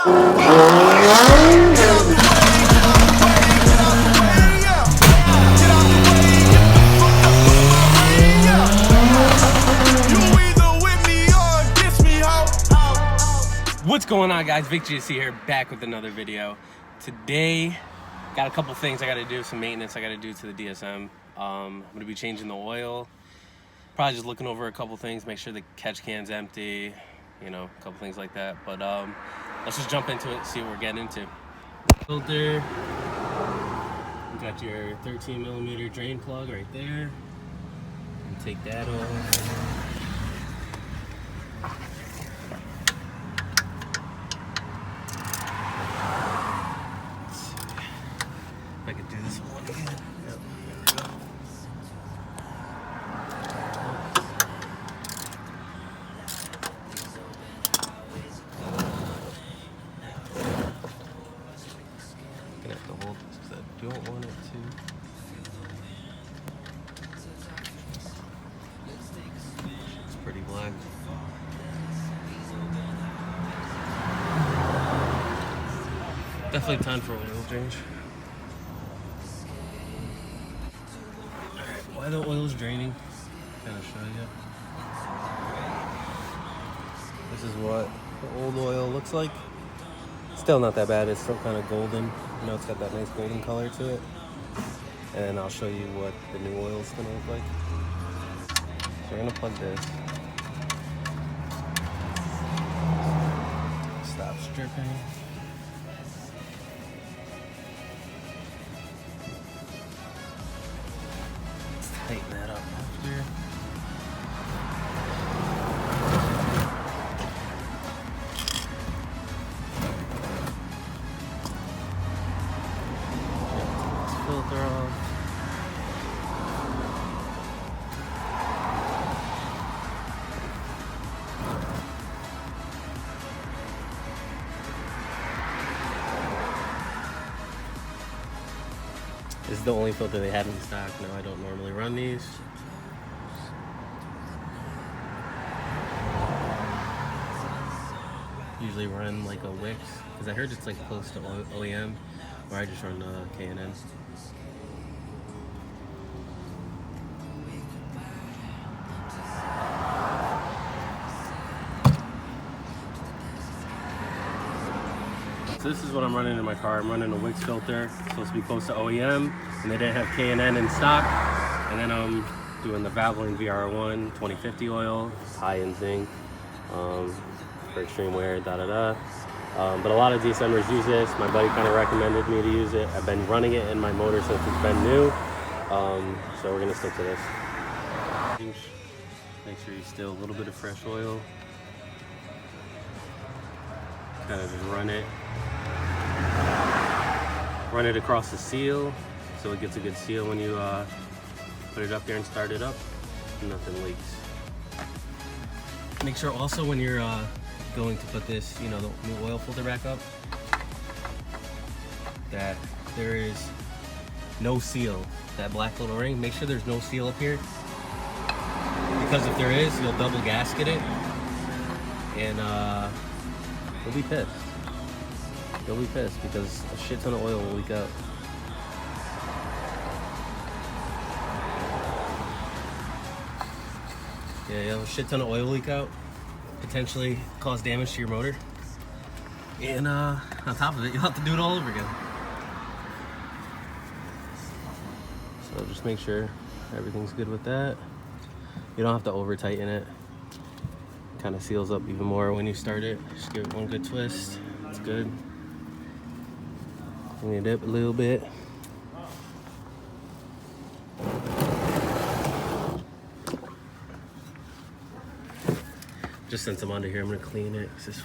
What's going on, guys? Vic GSC here, back with another video. Today, got a couple things I got to do, some maintenance I got to do to the DSM. I'm going to be changing the oil, probably just looking over a couple things, make sure the catch can's empty, you know, a couple things like that. But let's just jump into it, see what we're getting into. Filter, you got your 13mm drain plug right there. And take that off. I could do this one again. Yep, there we go. I'm gonna have to hold this because I don't want it to. It's pretty black. Definitely time for an oil change. Why the oil's draining, kind of show you. This is what the old oil looks like. Still not that bad, it's still kind of golden. You know, it's got that nice golden color to it. And I'll show you what the new oil is gonna look like. So we're gonna plug this. Stop stripping. Tighten that up after. This filter off. This is the only filter they had in stock. No, I don't normally run these. Usually run like a Wix, because I heard it's like close to OEM, or I just run K&N. So this is what I'm running in my car. I'm running a Wix filter. It's supposed to be close to OEM, and they didn't have K&N in stock. And then I'm doing the Valvoline VR1 2050 oil. It's high in zinc for extreme wear, But a lot of DSMers use this. My buddy kind of recommended me to use it. I've been running it in my motor since it's been new. So we're gonna stick to this. Make sure you still a little bit of fresh oil. Kind of just run it across the seal so it gets a good seal when you put it up there and start it up. Nothing leaks. Make sure also when you're going to put this, you know, the new oil filter back up, that there is no seal. That black little ring, make sure there's no seal up here, because if there is, you'll double gasket it and you'll be pissed. You'll be pissed because a shit ton of oil will leak out. Yeah, you'll have a shit ton of oil leak out, potentially cause damage to your motor. And on top of it, you'll have to do it all over again. So just make sure everything's good with that. You don't have to over tighten it. It kind of seals up even more when you start it. Just give it one good twist. It's good. Clean it up a little bit. Just since I'm under here, I'm gonna clean it. This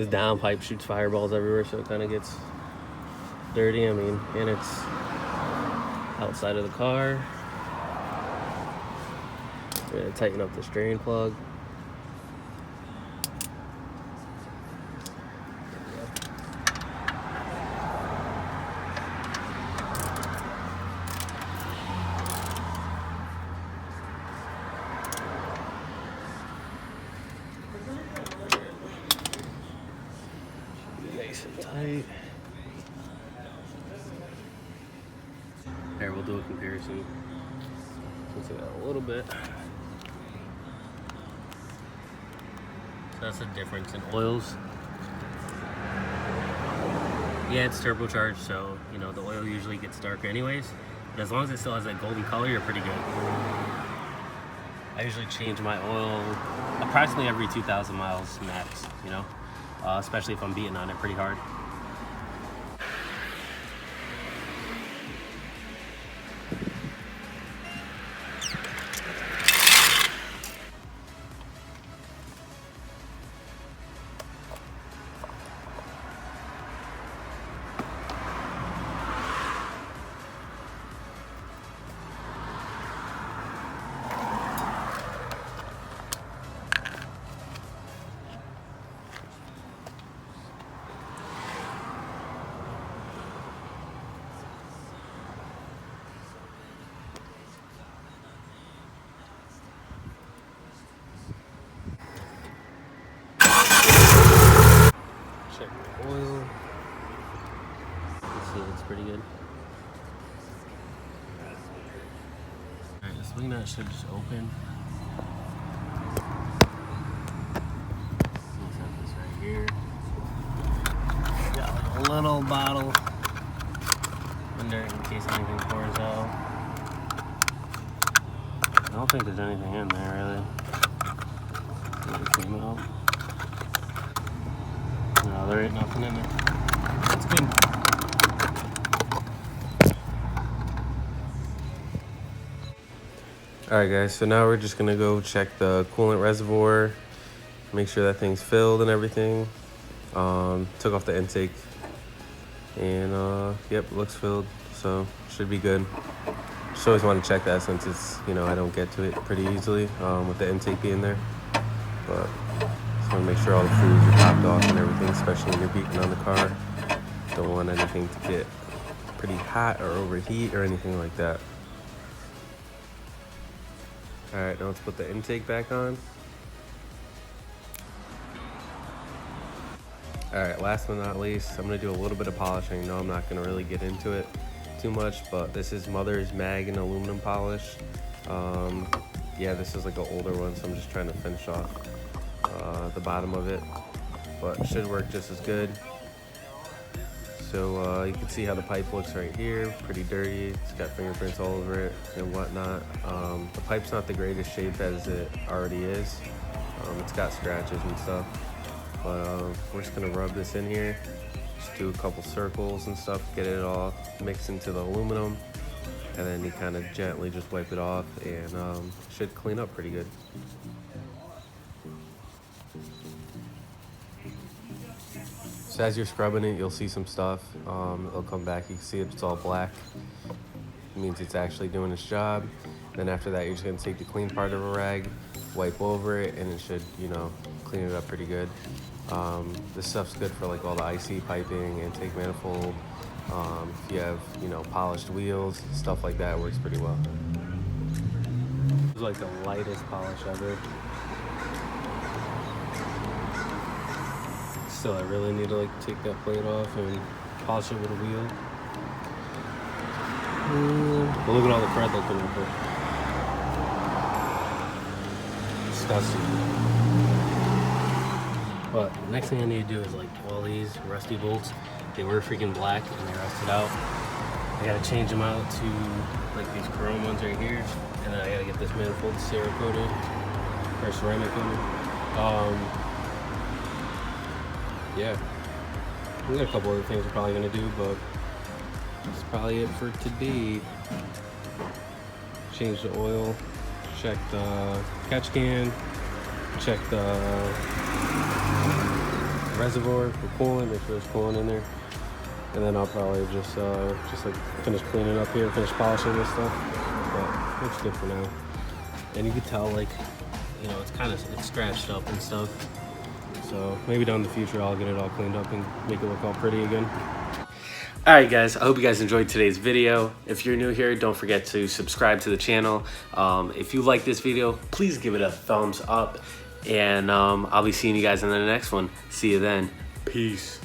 downpipe shoots fireballs everywhere, so it kind of gets dirty. I mean, and it's outside of the car. We're gonna tighten up this drain plug. nice and tight. Here, we'll do a comparison. Let's see that a little bit. So that's the difference in oils. Yeah, it's turbocharged, so you know the oil usually gets darker anyways. But as long as it still has that golden color, you're pretty good. I usually change my oil approximately every 2,000 miles max, you know, especially if I'm beating on it pretty hard. Check the oil. Let's see, it's pretty good. Alright, this wing nut should just open. Let's have this right here. Got like a little bottle under in case anything pours out. I don't think there's anything in there really. Clean it up. No, there ain't nothing in there. That's good. Alright guys, so now we're just gonna go check the coolant reservoir, make sure that thing's filled and everything. Took off the intake and yep, looks filled, so should be good. Just always want to check that since it's, you know, I don't get to it pretty easily with the intake being there. But just want to make sure all the fluids are topped off and everything, especially when you're beating on the car. Don't want anything to get pretty hot or overheat or anything like that. Alright, now let's put the intake back on. Alright, last but not least, I'm going to do a little bit of polishing. No, I'm not going to really get into it too much, but this is Mother's Mag and aluminum polish. Yeah, this is like an older one, so I'm just trying to finish off the bottom of it, but it should work just as good. So you can see how the pipe looks right here, pretty dirty. It's got fingerprints all over it and whatnot. The pipe's not the greatest shape as it already is. It's got scratches and stuff, but we're just gonna rub this in here, just do a couple circles and stuff, get it all mixed into the aluminum, and then you kind of gently just wipe it off and should clean up pretty good. So as you're scrubbing it, you'll see some stuff. It'll come back, you can see it's all black. It means it's actually doing its job. Then after that, you're just gonna take the clean part of a rag, wipe over it, and it should, you know, clean it up pretty good. This stuff's good for like all the IC piping, intake manifold. If you have, you know, polished wheels, stuff like that works pretty well. It's like the lightest polish ever. Still, I really need to like take that plate off and polish it with a wheel. But look at all the crud that came up here. Disgusting. But the next thing I need to do is like all these rusty bolts. They were freaking black and they rusted out. I gotta change them out to like these chrome ones right here, and then I gotta get this manifold Cerakoted or ceramic coated. Yeah, we got a couple other things we're probably gonna do, but that's probably it for today. Change the oil, check the catch can, check the reservoir for coolant, make sure there's coolant in there, and then I'll probably just like finish cleaning up here, finish polishing this stuff. But looks good for now. And you can tell, like, you know, it's scratched up and stuff. So maybe down in the future I'll get it all cleaned up and make it look all pretty again. Alright guys, I hope you guys enjoyed today's video. If you're new here, don't forget to subscribe to the channel. If you like this video, please give it a thumbs up. And I'll be seeing you guys in the next one. See you then. Peace.